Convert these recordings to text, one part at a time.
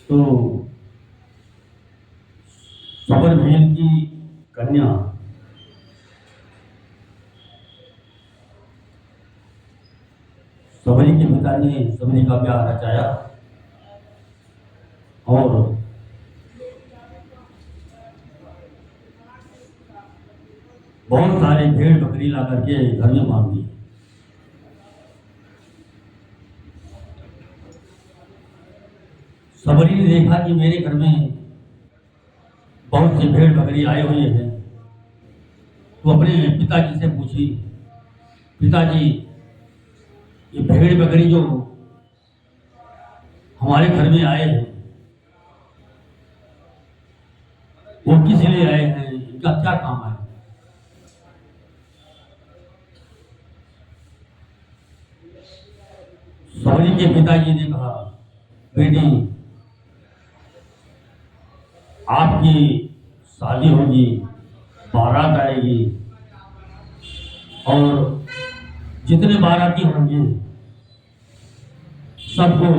तो सबर भील की कन्या सबरी के पिता ने सबरी का ब्याह रचाया और बहुत सारे भेड़ बकरी ला करके घर में बांध दी। सबरी ने देखा कि मेरे घर में बहुत से भेड़ बकरी आए हुए हैं, तो अपने पिताजी से पूछी, पिताजी ये भेड़ बकरी जो हमारे घर में आए हैं वो किस लिए आए हैं, इनका क्या काम है? सबरी के पिताजी ने कहा, बेटी आपकी शादी होगी, बारात आएगी और जितने बाराती होंगे सबको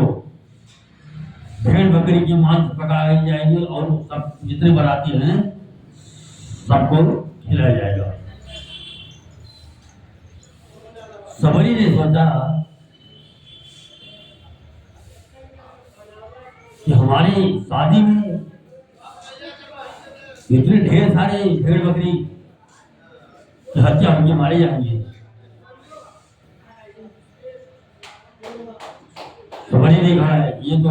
भेड़ बकरी की मांस पकाई जाएगी और सब जितने बाराती हैं सबको खिलाया जाएगा। सबरी ने सोचा कि हमारी शादी में इतने ढेर सारे भेड़ बकरी की हत्या होंगे, मारे जाएंगे। सबरी ने कहा ये तो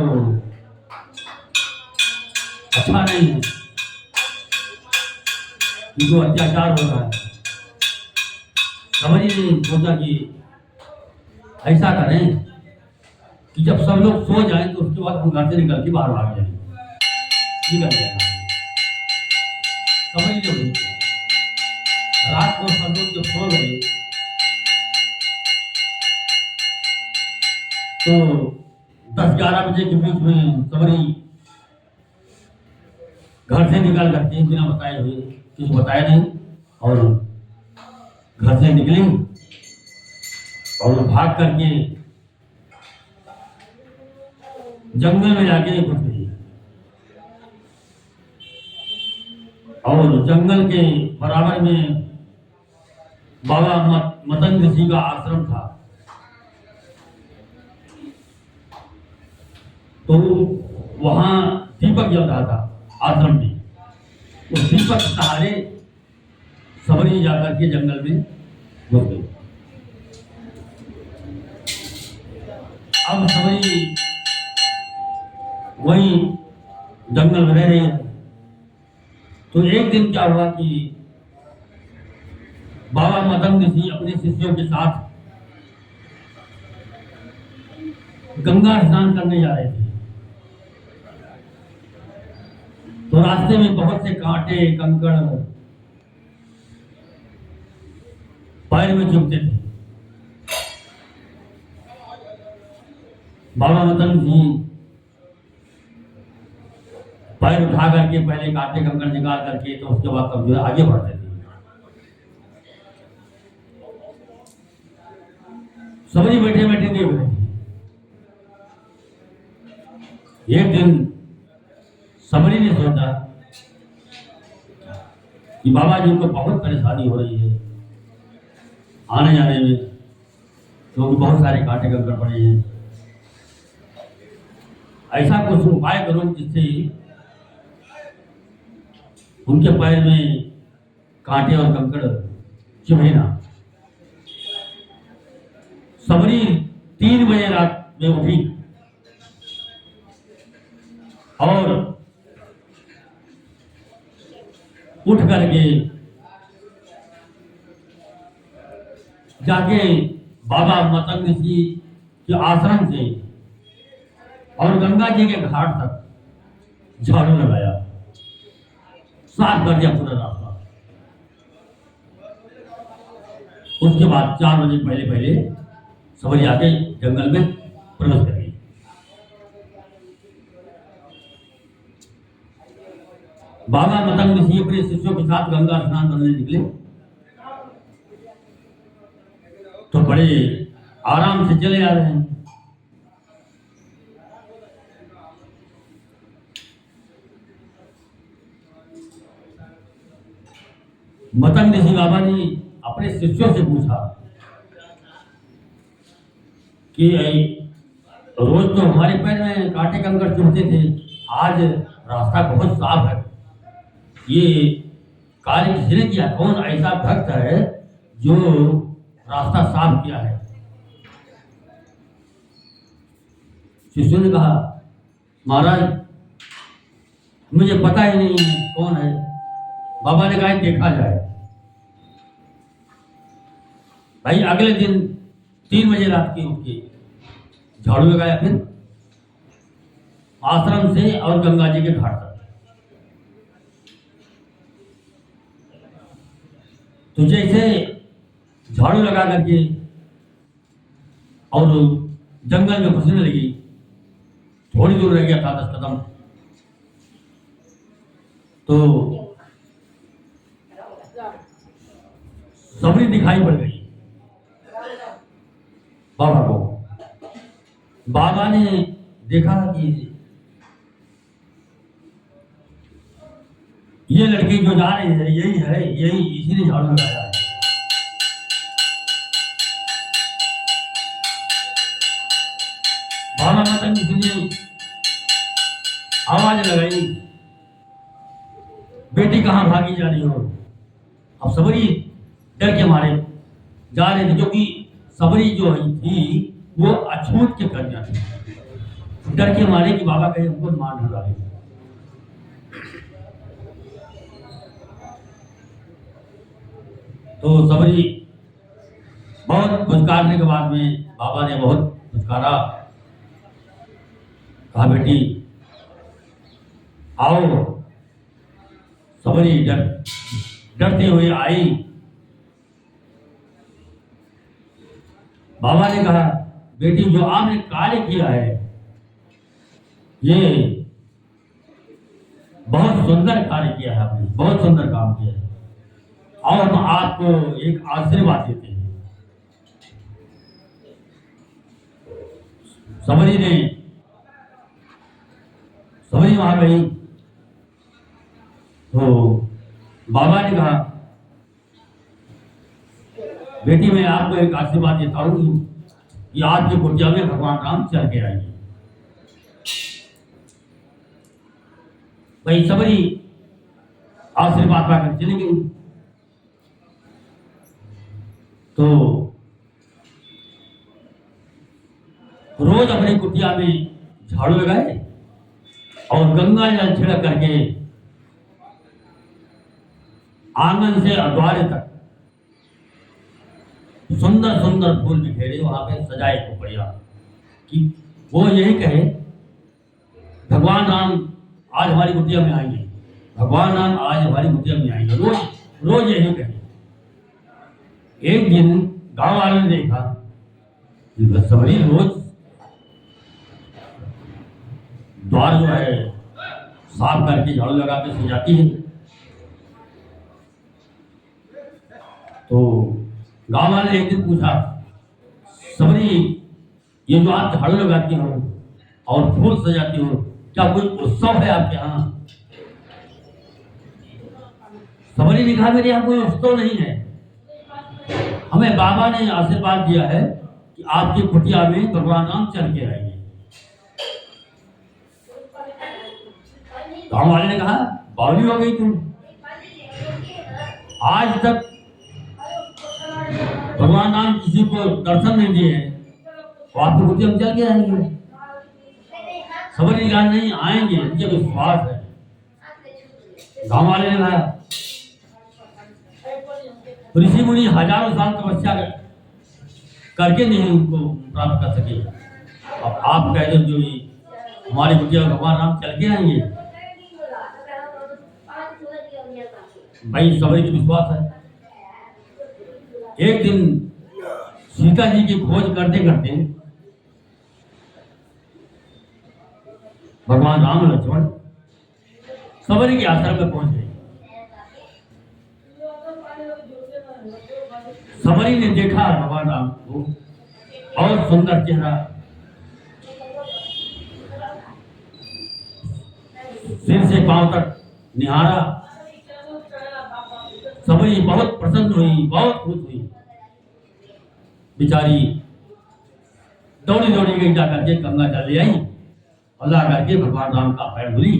अच्छा नहीं है, ये तो अत्याचार हो रहा है। सबरी ने सोचा कि ऐसा करें कि जब सब लोग सो जाएं तो उसके बाद हम घर से निकल के बाहर भाग जाएंगे, निकल जाएगा। समझ लो, रात को सब लोग जब सो गए तो 10-11 बजे के बीच में सबरी घर से निकल करके बिना बताए हुए, कुछ बताया नहीं, और घर से निकली और भाग करके जंगल में जाके घुस गई और जंगल के बराबर में बाबा मतंग ऋषि का आश्रम था। तो वहां दीपक जल रहा था आश्रम में, उस दीपक सहारे सबरी जाकर के जंगल में घुस गई। अब सबरी वही जंगल में रह रही है। तो एक दिन क्या हुआ कि बाबा मतंग ऋषि अपने शिष्यों के साथ गंगा स्नान करने जा रहे थे। तो रास्ते में बहुत से कांटे कंकड़ पैर में चुभते थे। बाबा मतंग जी पैर उठा करके पहले कांटे कंकड़ निकाल करके तो उसके बाद तब जो है आगे बढ़ते थे। सबरी बैठे बैठे देख रहे थे। एक दिन सबरी ने सोचा कि बाबा जी को बहुत परेशानी हो रही है आने जाने में, क्योंकि बहुत सारे कांटे कंकड़ पड़े हैं। ऐसा कुछ उपाय करो जिससे उनके पैर में कांटे और कंकड़ चुभे ना। सबरी 3 बजे रात में उठी और उठ करके जाके बाबा मतंग जी के आश्रम से और गंगा जी के घाट तक झाड़ू लगाया, साफ कर दिया पूरा रास्ता। उसके बाद 4 बजे पहले पहले सबरी आके जंगल में प्रवेश कर गई। बाबा मतंग ऋषि अपने शिष्यों के साथ गंगा स्नान करने निकले तो बड़े आराम से चले आ रहे हैं। मतंग ऋषि बाबा ने अपने शिष्यों से पूछा कि रोज तो हमारे पैर में कांटे कंकड़ चुभते थे, आज रास्ता बहुत साफ है, ये कार्य किसने किया? कौन ऐसा भक्त है जो रास्ता साफ किया है? शिष्यों ने कहा, महाराज मुझे पता ही नहीं है कौन है। बाबा ने कहा देखा जाए। भाई अगले दिन 3 बजे रात की उठ के झाड़ू लगाया, फिर आश्रम से और गंगा जी के घाट तक। तो जैसे झाड़ू लगा करके और जंगल में घुसने लगी, थोड़ी दूर रह गया था 10 कदम, तो सबरी दिखाई पड़ गई बाबा को। बाबा ने देखा कि ये लड़की जो जा रही है यही है, यही इसी ने झाड़ू लगाया है। बाबा माता ने आवाज लगाई, बेटी कहाँ भागी जा रही हो? अब सबरी डर के मारे जा रहे थे, क्योंकि सबरी जो थी वो अछूत के कन्या थी। डर के मारे कि बाबा कहीं हमको मार न डाले। तो सबरी बहुत फुसकारने के बाद में बाबा ने बहुत फुसकारा, कहा बेटी आओ। सबरी डरते हुए आई। बाबा ने कहा, बेटी जो आपने कार्य किया है ये बहुत सुंदर कार्य किया है, आपने बहुत सुंदर काम किया है, और हम आपको एक आशीर्वाद देते हैं। सबरी वहां गई तो बाबा ने कहा, बेटी मैं आपको एक आशीर्वाद देता हूं कि आपकी कुटिया में भगवान राम चल के आएंगे। भाई सबरी आशीर्वाद पाकर चली गई। तो रोज अपनी कुटिया में झाड़ू लगाए और गंगा जल छिड़क करके आंगन से द्वारे तक सुंदर सुंदर फूल बिखेरे, वहां पे सजाए को बढ़िया, कि वो यही कहे भगवान राम आज हमारी कुटिया में आएंगे, भगवान राम आज हमारी कुटिया में आएंगे, रोज रोज यही कहे। एक दिन गांव वालों ने देखा सबरी रोज द्वार जो है साफ करके झाड़ू लगा के सजाती है। तो गांव वाले ने एक दिन पूछा, सबरी ये जो आप झाड़ू लगाती हो और फूल सजाती हो, क्या कोई उत्सव है आपके यहाँ? सबरी ने कहा, मेरे यहाँ कोई उत्सव नहीं है, हमें बाबा ने आशीर्वाद दिया है कि आपकी कुटिया में भगवान राम चल के आएंगे। गांव वाले ने कहा, बावली हो गई तुम, आज तक भगवान राम किसी को दर्शन नहीं दिए हैं, तो आपकी कुटिया में चल के आएंगे? सबरी ने कहा, नहीं आएंगे, मुझे विश्वास है। गांव वाले ने कहा, ऋषि मुनि हजारों साल तपस्या करके नहीं उनको प्राप्त कर सके, अब आप कह दो जो हमारी कुटिया में भगवान राम चल के आएंगे? भाई सबरी की विश्वास है। एक दिन सीता जी की खोज करते करते भगवान राम लक्ष्मण सबरी के आश्रम में पहुंच गए। सबरी ने देखा भगवान राम को, बहुत सुंदर चेहरा, सिर से पांव तक निहारा। सबरी सबरी बहुत प्रसन्न हुई, बहुत खुश हुई। बेचारी दौड़ी दौड़ी गई, जा करके गंगा जल ले आई और ला करके भगवान राम का पैर धुली।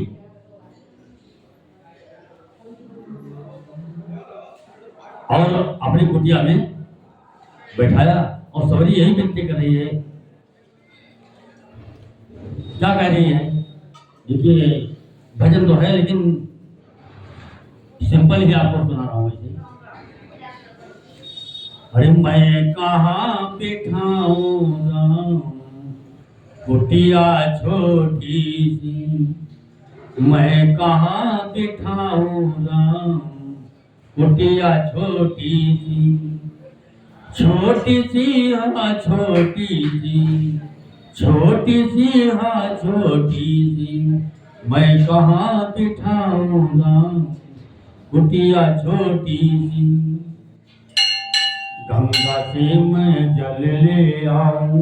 और अपनी कुटिया में बैठाया और सबरी यही विनती कर रही है। क्या कह रही है? देखिए भजन तो है लेकिन सिंपल ही आपको सुना रहा हूं। इसे अरे मैं कहाँ बिठाऊं राम कुटिया छोटी सी, मैं कहाँ बिठाऊं राम कुटिया छोटी सी, छोटी सी हाँ छोटी सी, छोटी सी हाँ छोटी सी, मैं कहाँ बिठाऊं राम कुटिया छोटी सी। गंगा से मैं जल ले आऊं,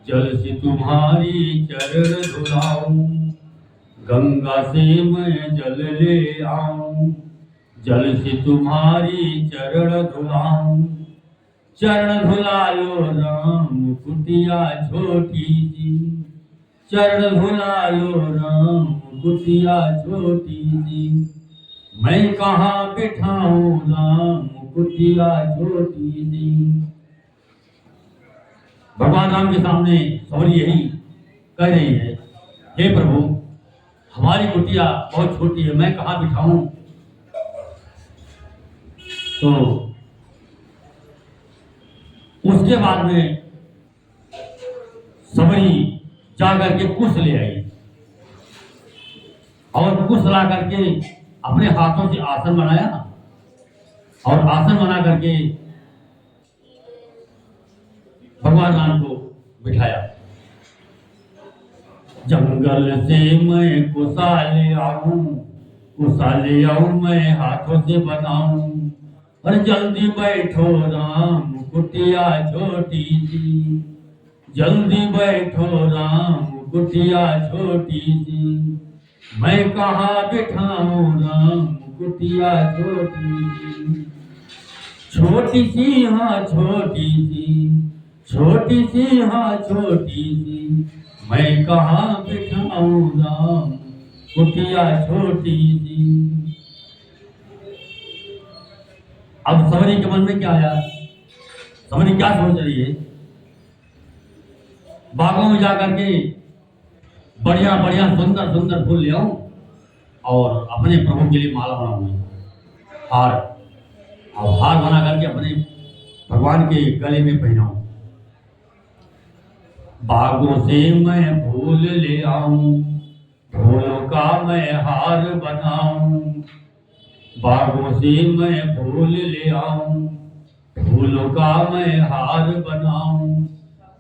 जल से तुम्हारी चरण धुलाऊं, गंगा से मैं जल ले आऊं, जल से तुम्हारी चरण धुलाऊं, चरण धुला लो राम कुटिया छोटी सी, चरण धुला लो राम कुटिया छोटी सी, मैं कहाँ बिठाऊं राम कुटिया छोटी सी। भगवान राम के सामने सबरी यही कह रही है, हे प्रभु हमारी कुटिया बहुत छोटी है, मैं कहाँ बिठाऊं। तो उसके बाद में सबरी जाकर के कुश ले आई और कुश ला करके अपने हाथों से आसन बनाया और आसन बना करके भगवान राम को बिठाया। जंगल से मैं कुशा ले आऊं, कुशा ले आऊं मैं हाथों से बनाऊं, और जल्दी बैठो राम कुटिया छोटी सी, जल्दी बैठो राम कुटिया छोटी सी, मैं कहाँ बिठाऊं राम कुटिया छोटी सी, छोटी सी हाँ छोटी सी, छोटी सी हाँ छोटी सी, मैं कहाँ बिठाऊं राम कुटिया छोटी सी। अब सबरी के मन में क्या आया? सबरी क्या सोच रही है? बागों में जाकर के बढ़िया बढ़िया सुंदर सुंदर फूल ले आऊं और अपने प्रभु के लिए माला बनाऊंगी, हार, और हार बना करके अपने भगवान के गले में पहनाऊं। बागों से मैं फूल ले आऊं, फूलों का मैं हार बनाऊं, बागों से मैं फूल ले आऊं, फूलों का मैं हार बनाऊं,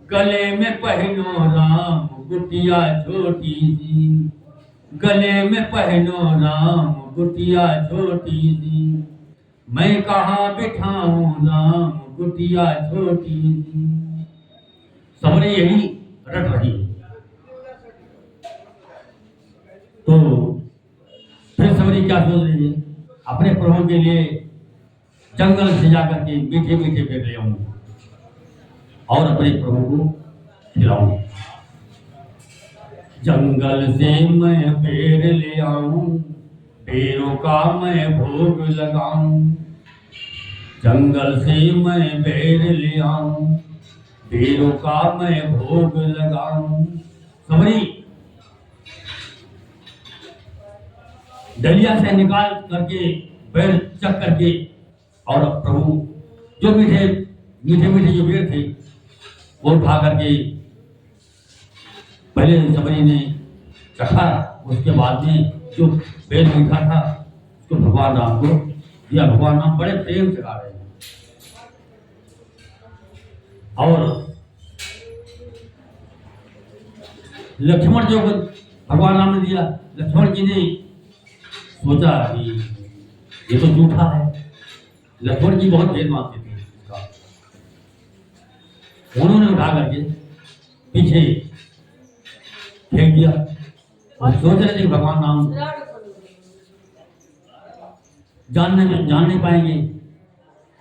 गले में पहनो राम कुटिया छोटी सी, गले में पहनो राम कुटिया छोटी सी, मैं कहाँ बिठाऊं राम कुटिया छोटी सी। सबरी यही रट रही। तो फिर सबरी क्या सोच रही है? अपने प्रभु के लिए जंगल से जाकर के मीठे मीठे पेड़ ले आऊं और अपने प्रभु को खिलाऊं। जंगल से मैं पेड़ ले आऊं, पेड़ों का मैं भोग लगाऊं, जंगल से मैं पेड़ ले आऊं, पेड़ों का मैं भोग लगाऊं। सबरी डलिया से निकाल करके बैल चक करके और प्रभु जो मीठे मीठे मीठे जो पेड़ थे वो उठा करके पहले सबरी ने चखा, उसके बाद में जो पेड़ मीठा था उसको भगवान राम को दिया। भगवान राम बड़े प्रेम से खा रहे हैं। और लक्ष्मण जो भगवान राम ने दिया, लक्ष्मण जी ने सोचा कि ये तो झूठा है। लक्ष्मण जी बहुत भेद मानते थे इसका। उन्होंने उठा करके पीछे फेंक दिया और सोच रहे थे भगवान राम जान नहीं पाएंगे,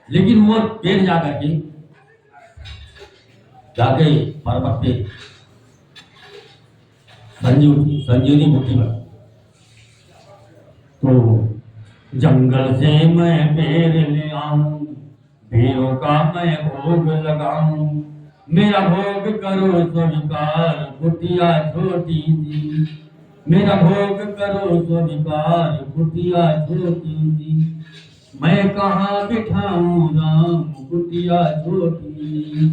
लेकिन वो पेड़ जाके पर्वत पे संजीवनी बूटी पर, तो जंगल से मैं पेड़ ले आऊं, पेड़ों का मैं भोग लगाऊं, मेरा भोग करो स्वीकार कुटिया छोटी सी, मेरा भोग करो स्वीकार कुटिया छोटी सी, मैं कहाँ बिठाऊं राम कुटिया छोटी,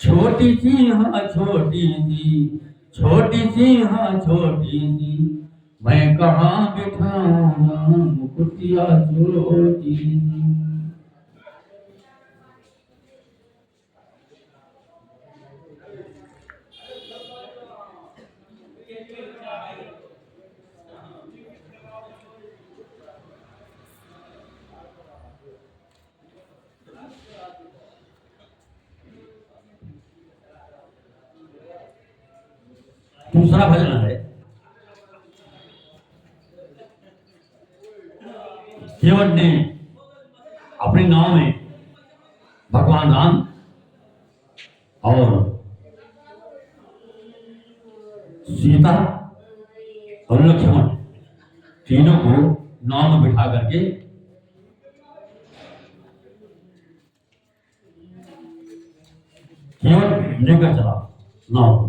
छोटी सी हाँ छोटी सी, छोटी सी हाँ छोटी सी, मैं कहाँ बिठाऊं राम कुटिया छोटी सी। दूसरा भजन है, केवट ने अपने नाव में भगवान राम और सीता और लक्ष्मण तीनों को नाव में बिठा करके केवट लेकर चला नाव।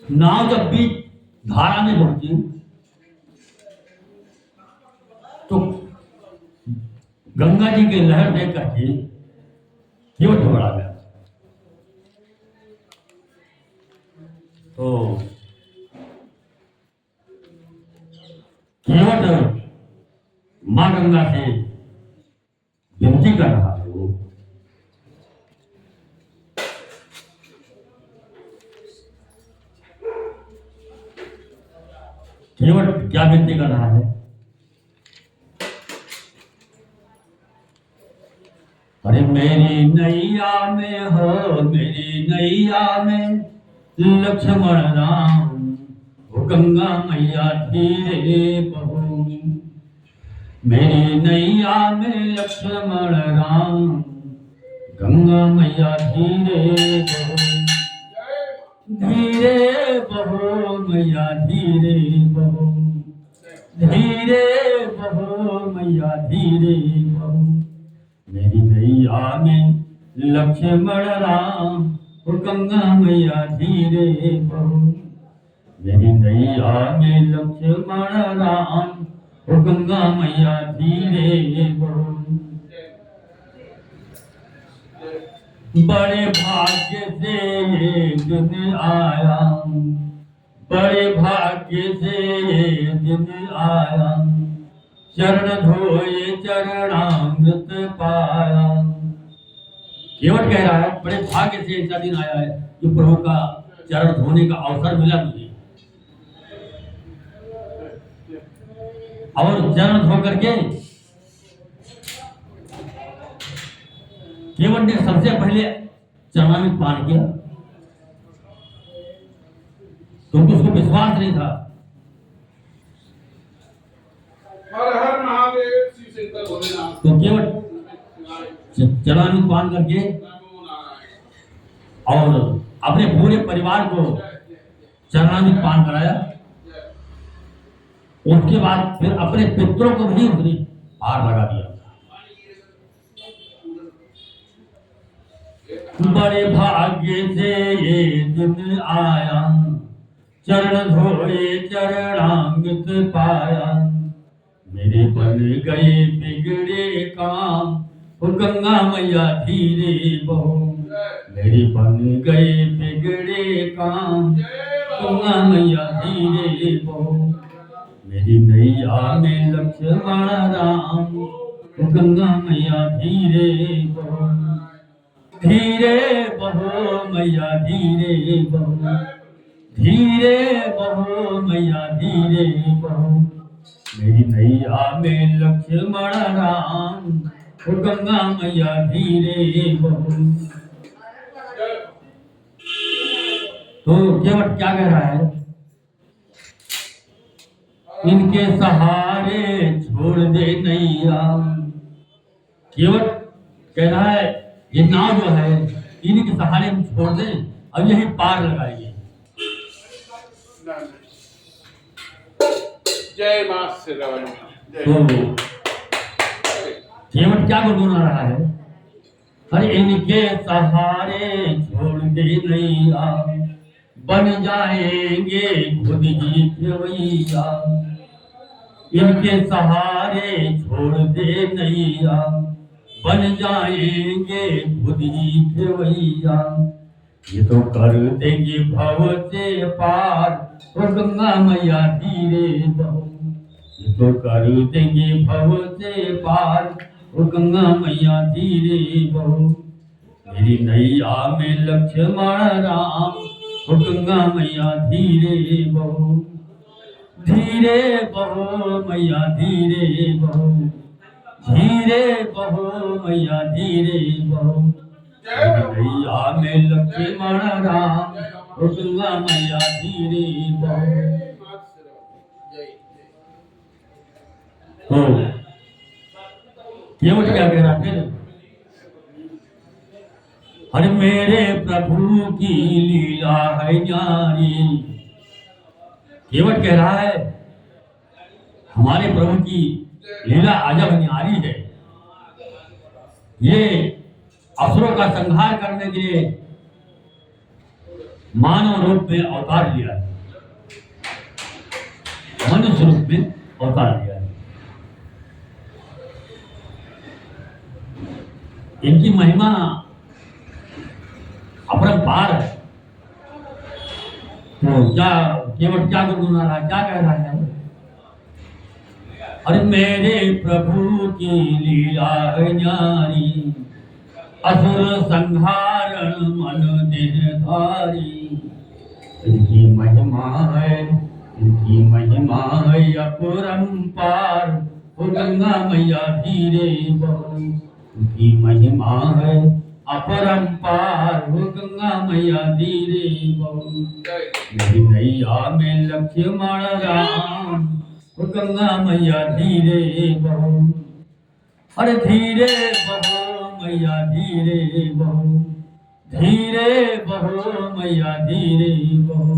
नाव जब बीच धारा में पहुंची तो गंगा जी की लहर देख करके केवट घबरा गया। तो केवट मां गंगा से विनती कर रहा है, वो केवट क्या विनती कर रहा है? अरे मेरी नैया में हो, मेरी नैया में लक्ष्मण राम, वो गंगा मैया धीरे बहो, मेरी नैया में लक्ष्मण राम, गंगा मैया धीरे बहो, धीरे बहो मैया धीरे बहो, धीरे बहो मैया धीरे बहो, मेरी नैया में लक्ष्मण राम, वो गंगा मैया धीरे बहो, मेरी नैया में लक्ष्मण राम, वो गंगा मैया धीरे बहो। बड़े भाग्य से ये दिन आया, बड़े भाग्य से ये दिन आया, चरण धोए चरणामृत पाया। केवट कह रहा है बड़े भाग्य से ऐसा दिन आया है कि प्रभु का चरण धोने का अवसर मिला मुझे, और चरण धो करके केवट ने सबसे पहले चरणामृत पान किया, क्योंकि उसको विश्वास नहीं था। हर हर महादेव श्री शंकर भोलेनाथ। तो केवट चरणामृत पान करके और अपने पूरे परिवार को चरणामृत पान कराया। उसके बाद फिर अपने पितरों को भी उसने हार लगा दिया। बड़े भाग्य से ये दिन आया, चरण धोए चरणामृत पाया, मेरे बन गए बिगड़े काम, वो गंगा मैया धीरे बहो, मेरे बन गए बिगड़े काम, गंगा मैया धीरे बहो, मेरी नैया में लक्ष्मण राम, वो गंगा मैया धीरे बहो, धीरे बहो मैया धीरे बहो, धीरे बहो मैया धीरे बहो, मेरी नैया में लक्ष्मण राम, वो गंगा मैया धीरे बहो। तो केवट क्या कह रहा है? इनके सहारे छोड़ दे नैया। केवल कह रहा है ये नाव जो है इन्हीं के सहारे हम छोड़ दें और यही पार लगाएंगे। जय मां शेरावाली। तो केवट क्या गुनगुना रहा है? अरे इनके सहारे छोड़ दे नैया, बन जाएंगे खुद ही खेवैया। इनके सहारे छोड़ दे नैया, बन जाएंगे खुद ही खेवैया। ये तो कर देंगे भव से पार, ओ गंगा मैया धीरे बहो। ये तो कर देंगे भव से पार, ओ गंगा मैया धीरे बहो। मेरी नैया में लक्ष्मण राम, ओ गंगा मैया धीरे बहो। धीरे बहो मैया धीरे बहो, धीरे बहो मैया धीरे बहो। मैया में लक्ष्मण राम, ओ गंगा मैया धीरे बहो। तो केवट क्या कह रहा फिर? अरे मेरे प्रभु की लीला है न्यारी। केवट कह रहा है हमारे प्रभु की लीला अजब न्यारी है। ये असुरों का संहार करने के लिए मानव रूप में अवतार लिया है, मनुष्य रूप में अवतार लिया है। इनकी महिमा अपरंपार है। तो क्या केवट क्या गुनगुना रहा है, क्या कह रहा है? अरे मेरे प्रभु की लीला है न्यारी, असुर संहारण मन देह धारी। इनकी महिमा है, इनकी महिमा है अपरंपार, ओ गंगा मैया धीरे बहो। इनकी महिमा है अपरंपार, ओ गंगा मैया धीरे बहो। मेरी नैया में लक्ष्मण राम, ओ गंगा मैया धीरे बहो। अरे धीरे बहो मैया धीरे बहो, धीरे बहो मैया धीरे बहो।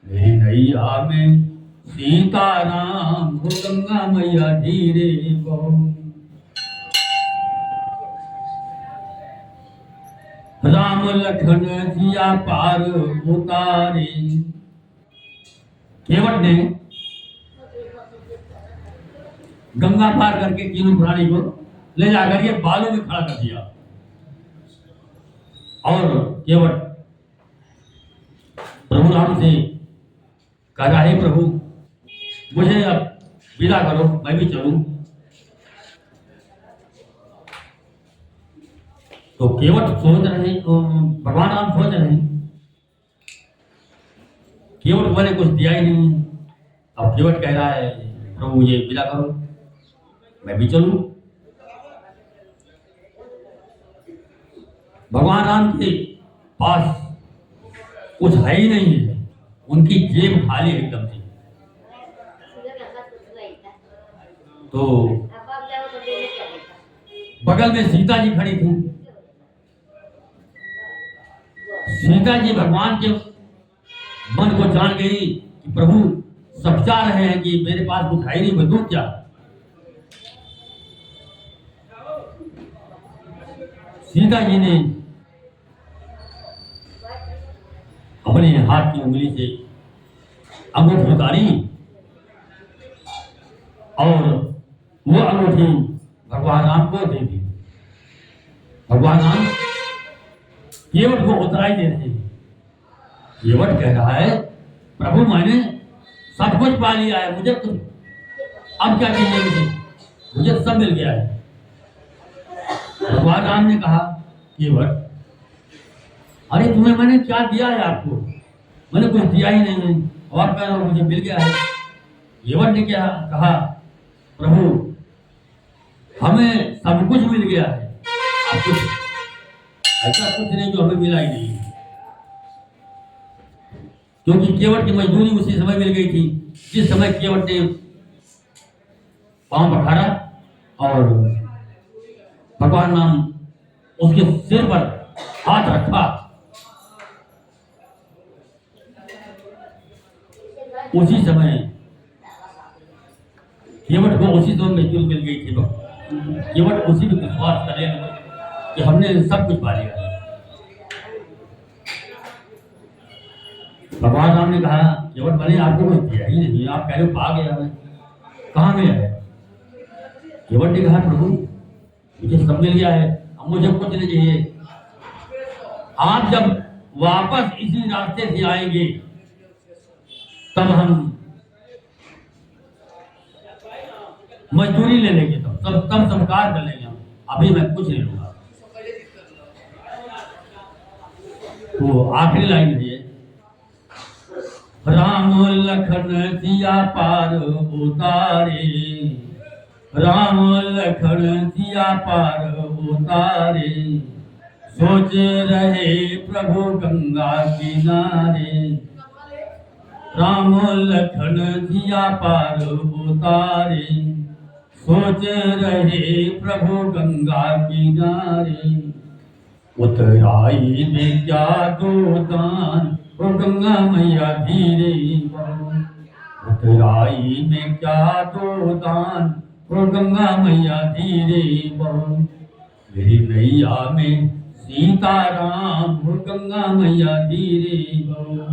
मेरी नैया में सीताराम, ओ गंगा मैया धीरे बहो। राम लखन जिया पार उतारे। केवट ने गंगा पार करके तीनों प्राणी को ले जाकर ये बालों में खड़ा कर दिया। और केवट प्रभु राम से कह रहा है प्रभु मुझे अब विदा करो, मैं भी चलूं। तो केवट सोच रहे, भगवान राम सोच रहे केवट को मैंने कुछ दिया ही नहीं। अब केवट कह रहा है प्रभु मुझे विदा करो, मैं भी चलूं। भगवान राम के पास कुछ है ही नहीं है, उनकी जेब खाली एकदम थी। तो बगल में सीता जी खड़ी थी। सीता जी भगवान के मन को जान गई कि प्रभु सब चाह रहे हैं कि मेरे पास कुछ है नहीं, मैं दूं क्या? सीता जी ने अपने हाथ की उंगली से अंगूठी उतारी और वो अंगूठी भगवान राम को दे दी। भगवान राम केवट को उतराई दे रहे हैं। केवट कह रहा है प्रभु मैंने सब कुछ पा लिया है, मुझे तो अब क्या चाहिए? मुझे सब मिल गया है। भगवान राम ने कहा केवट अरे तुम्हें मैंने क्या दिया है? आपको मैंने कुछ दिया ही नहीं है और कह रहा हूं मुझे मिल गया है। केवट ने क्या कहा प्रभु हमें सब कुछ मिल गया है, आप कुछ ऐसा कुछ नहीं जो हमें मिला ही नहीं। क्योंकि केवट की मजदूरी उसी समय मिल गई थी जिस समय केवट ने पांव पखारा और भगवान नाम उसके सिर पर हाथ रखा। उसी समय केवट को उसी समय मजदूरी मिल गई थी। केवट उसी में विश्वास करे कि हमने सब कुछ पा लिया। भगवान राम ने कहा केवट मैंने आपको कुछ दिया ही नहीं, आप कह रहे हो पा गया, मैं कहाँ गया है? केवट ने कहा प्रभु मुझे सब मिल गया है, अब मुझे कुछ नहीं चाहिए। आप जब वापस इसी रास्ते से आएंगे तब हम मजदूरी ले लेंगे, तब संस्कार कर लेंगे हम, अभी मैं कुछ नहीं लूंगा। तो आखिरी लाइन है राम लखन सिया पार उतारे, राम लखन सिया पार उतारे, सोच रहे प्रभु गंगा किनारे। राम लखन सिया पार उतारे, सोच रहे प्रभु गंगा किनारे। उतराई में क्या दो दान ओ गंगा मैया धीरे बहो, उतराई में क्या दो दान ओ गंगा मैया धीरे बहो। मेरी नैया में सीताराम हो गंगा मैया धीरे बहो,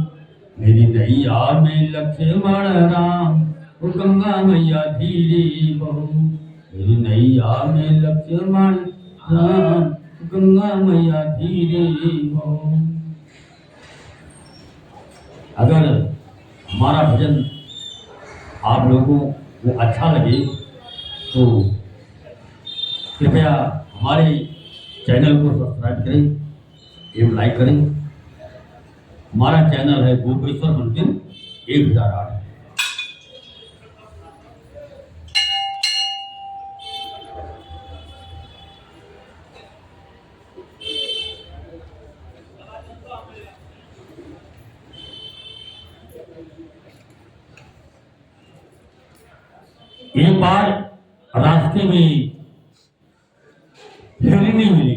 मेरी नैया में लक्ष्मण राम ओ गंगा मैया धीरे बहो, मेरी नैया में लक्ष्मण राम गंगा मैया धीरे बहो। अगर हमारा भजन आप लोगों को अच्छा लगे तो कृपया हमारे चैनल को सब्सक्राइब करें एवं लाइक करें। हमारा चैनल है गोपेश्वर मंदिर 1008। एक बार रास्ते में हिरनी मिली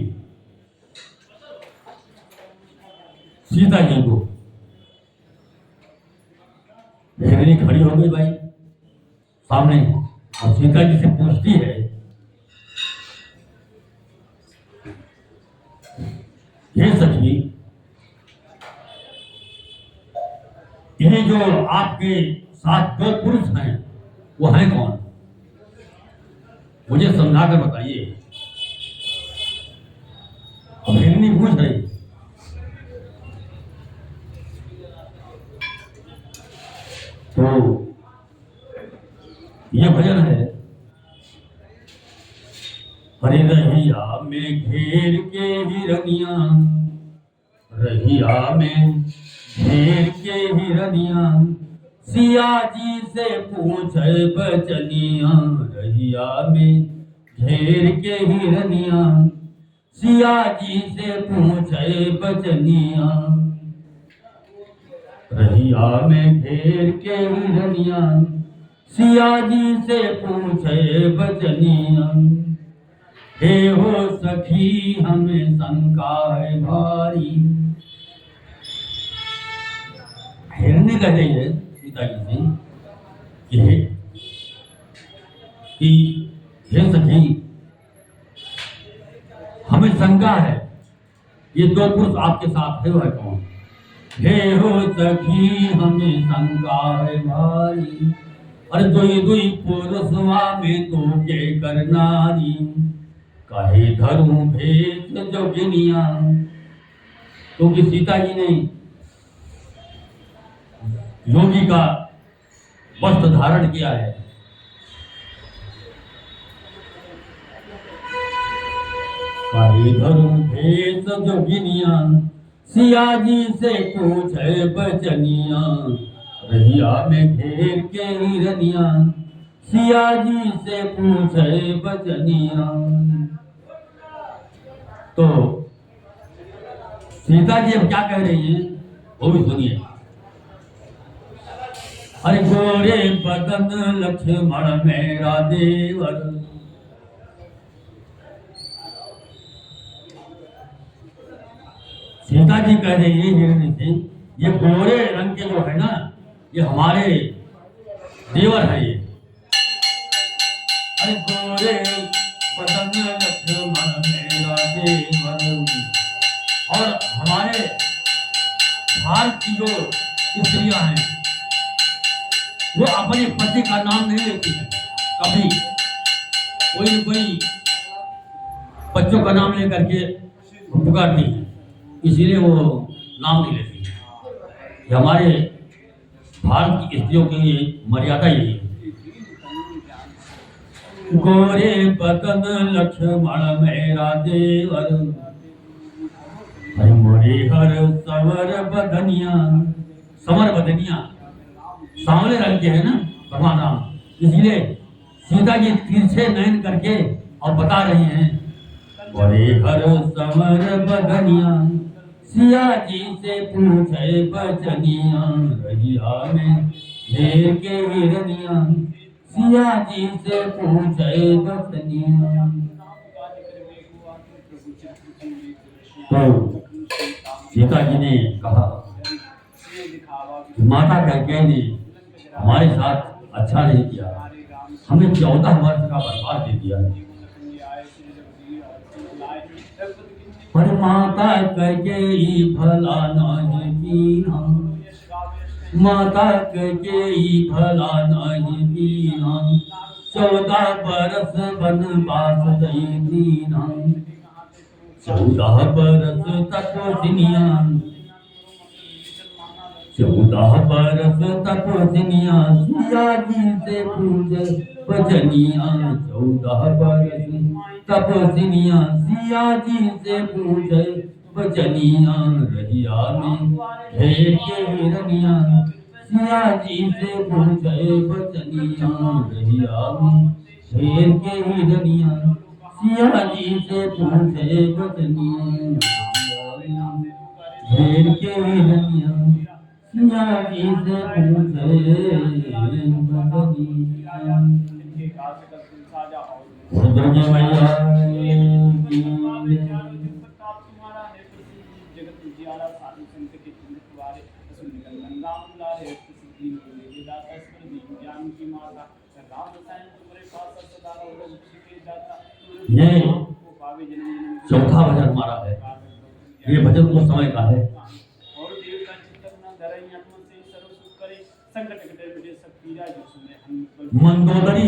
सीता जी को। हिरनी खड़ी हो गई भाई सामने और सीता जी से पूछती है ये सखी ये जो आपके साथ दो पुरुष हैं वो हैं कौन, मुझे समझा कर बताइए। अब हिरनी पूछ रही तो ये भजन है हरे रहिया में घेर के हिरनिया, रहिया में घेर के हिरनिया, सिया जी से पूछे बचनिया। रहिया में घेर के हिरनिया, सिया जी से पूछे बचनिया। रहिया में घेर के हिरनिया, सिया जी से पूछे बचनिया। हे हो सखी हमें शंका है भारी। हिरनी कह रही है सीता जी से कि हे सखी हमें शंका है ये दो पुरुष आपके साथ है वह कौन। हे हो सखी हमें शंका है भारी, अरे दुई दुई पुरुषवा में तो के करनारी। कहे धरू भेद जोगिनिया, क्योंकि सीता जी ने योगी का वस्त्र धारण किया है। कहे धरू भेद जोगिनिया, सिया जी से पूछे बचनिया। रहिया में घेर के हिरनिया, सिया जी से पूछे बचनिया। तो सीता जी अब क्या कह रही हैं वो भी सुनिए। अरे गोरे बदन लक्ष्मण मेरा देवर, सीता जी कह रही है हिरणी से, ये गोरे रंग के जो है ना, ये हमारे देवर है ये। अरे गोरे बदन लक्ष्मण मेरा देवर, और हमारे भारत की जो स्त्रियां हैं वो अपने पति का नाम नहीं लेती है कभी, कोई न कोई बच्चों का नाम लेकर के पुकारती है, इसीलिए वो नाम नहीं लेती है। ये हमारे भारत की स्त्रियों की मर्यादा यही है। गोरे बदन लक्ष्मण मेरा देवर, मोरे हर सवर बदनिया, समर बदनिया सांवले रंग के है ना भगवान राम, इसलिए सीता जी तिरछे नयन करके और बता रही हैं, मोरे हर समर बदनिया, सिया जी से पूछे बचनिया, रहिया में घेर के हिरनिया, सिया जी से पूछे बचनिया। तो सीता जी ने कहा, माता कैकेयी ने हमारे साथ अच्छा नहीं किया, हमें 14 वर्ष का बर्बाद दे दिया। पर माता कैकेयी भला नहीं कीना, माता कैकेयी भला नहीं कीना, 14 बरस वनवास दई दीना, 14 बरस तपस्विनिया, 14 बरस तपस्विनिया, सिया जी से पूछे बचनिया, 14 बरस तपस्विनिया, सिया जी से पूछे बचनिया, रहिया में घेर के हिरनिया, सिया जी से पूछे बचनिया, रहिया में घेर के हिरनिया, सिया जी से पूछे बचनिया, घेर के हिरनिया, सिया जी से पूछे बचनिया। दुर्गे मैया ये चौथा भजन हमारा है, ये भजन उस समय का है। मंदोदरी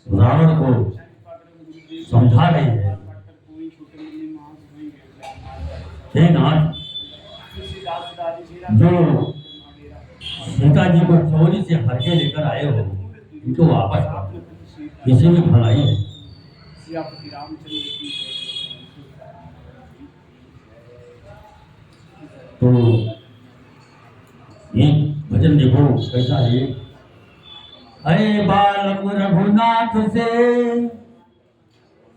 रावण को समझा रही है, हे नाथ, जो सीता जी को चोरी से हर के लेकर आए हो, इनको वापस करो, किसी में भलाई है। तो ये भजन देखो कैसा है, अरे बालक रघुनाथ से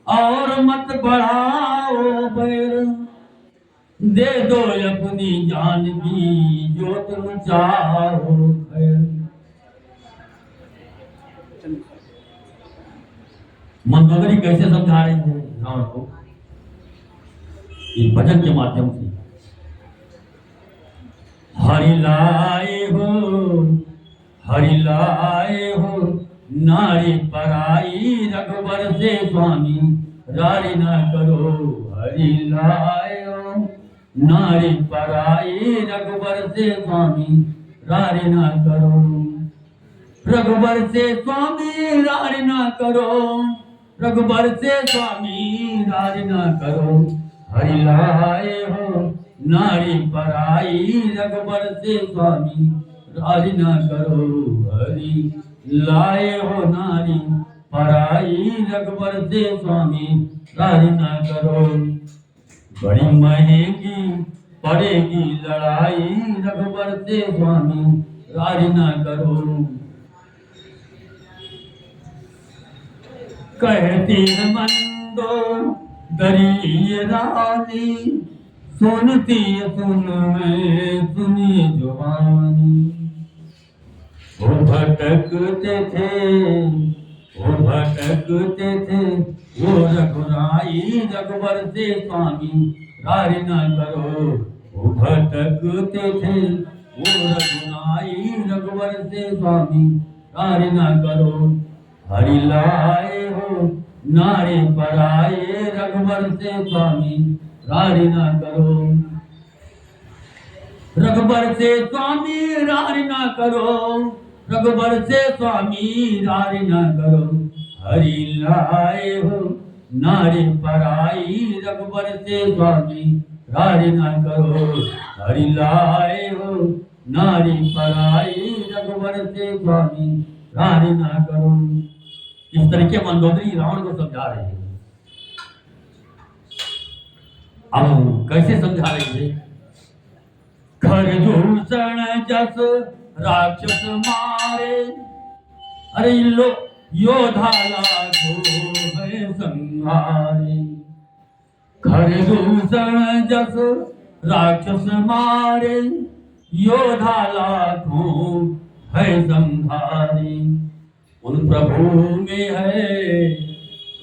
और मत बढ़ाओ बैर, दे दो अपनी जान की जो तुम चाहो खैर। मंदोदरी कैसे समझा रही है रावण को, इस भजन के माध्यम से, हरि लाए हो नारी पराई, रघुबर से स्वामी रारी न करो, हरि लाए हो नारी पराई, रघुबर से स्वामी रारी न करो, रघुबर से स्वामी रारी न करो, रघुबर से स्वामी रारी न करो, हरि लाए हो नारी पराई, रघुबर से स्वामी रारी न करो, हरि लाए हो नारी पराई, रघुबर से स्वामी रारी न करो, बड़ी महंगी पड़ेगी लड़ाई, रघुबर से स्वामी रारी न करो। कहती मंदो दरी रानी, सुनती सुन में सुनी जुबानी, वो भटकते थे, वो भटकते थे, वो रघुराई रघुवर से स्वामी रारी न करो। वो भटकते थे, वो रघुराई रघुवर से स्वामी रारी न करो। हरि लाए हो नारे पर आए रघुवर से स्वामी रारी न करो। रघुबर से स्वामी रारी ना करो, रघुबर से स्वामी रारी ना करो। हरि लाए हो नारी पराई रघुबर से स्वामी रारी ना करो। हरि लाए हो नारी पराई रघुबर से स्वामी रारी ना करो। इस तरीके मंदोदरी रावण को समझा रही है। अब कैसे समझा रही है? खरदूषण जस राक्षस मारे, अरे लो योधा लाखो है संहारे। खरदूषण जस राक्षस मारे, योधा लाखों है संहारे। उन प्रभु में है,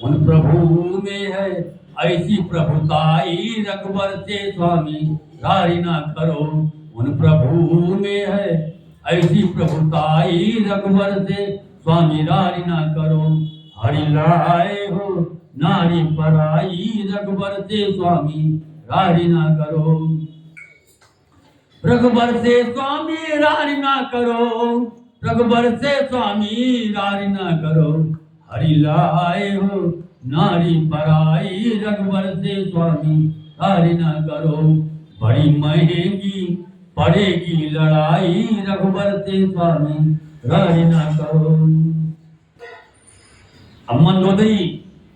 उन प्रभु में है ऐसी प्रभुताई रघुवर से स्वामी रारी ना करो। उन प्रभु में है ऐसी प्रभुताई रघुवर से स्वामी रारी ना करो। हरि लाए हो नारी पराई रघुवर से स्वामी रारी ना करो। रघुवर से स्वामी रारी ना करो, रघुवर से स्वामी रारी ना करो। हरि लाए हो नारी पराई रघुवर से स्वामी रारी ना करो। बड़ी महंगी पड़ेगी लड़ाई रघुवर से स्वामी रारी ना करो। अब मंदोदरी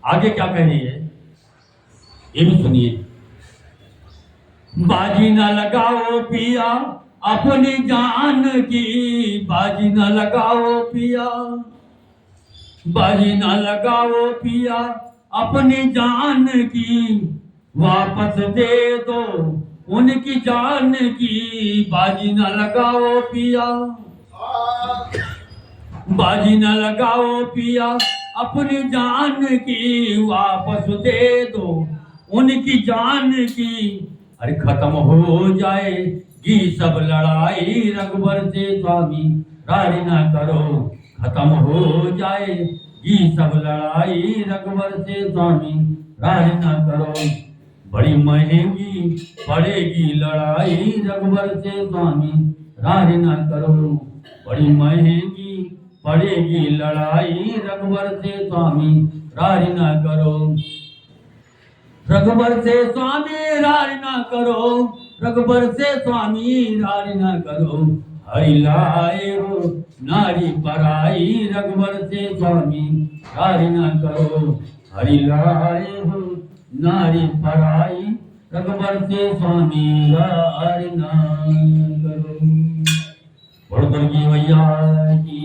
आगे क्या कह रही है ये भी सुनिए। बाजी न लगाओ पिया अपनी जान की, बाजी न लगाओ पिया, बाजी न लगाओ पिया अपनी जान की। वापस दे दो उनकी जान की, बाजी न लगाओ पिया, बाजी न लगाओ पिया अपनी जान की। वापस दे दो उनकी जान की। अरे खत्म हो जाएगी सब लड़ाई रघुवर से स्वामी रारी ना करो। खत्म हो जाएगी सब लड़ाई रघुवर से स्वामी रारी ना करो। बड़ी महंगी पड़ेगी लड़ाई रघुवर से स्वामी रारी ना करो। बड़ी महंगी पड़ेगी लड़ाई रघुवर से स्वामी रारी ना करो। रघुवर से स्वामी रारी ना करो, रघुवर से स्वामी रारी ना करो। हरि लाए हो नारी पराई रघुवर से स्वामी रारी ना करो। हरि लाए हो नारी पराई रघुवर से स्वामी रारी ना करो। बड़ोदर की मैया की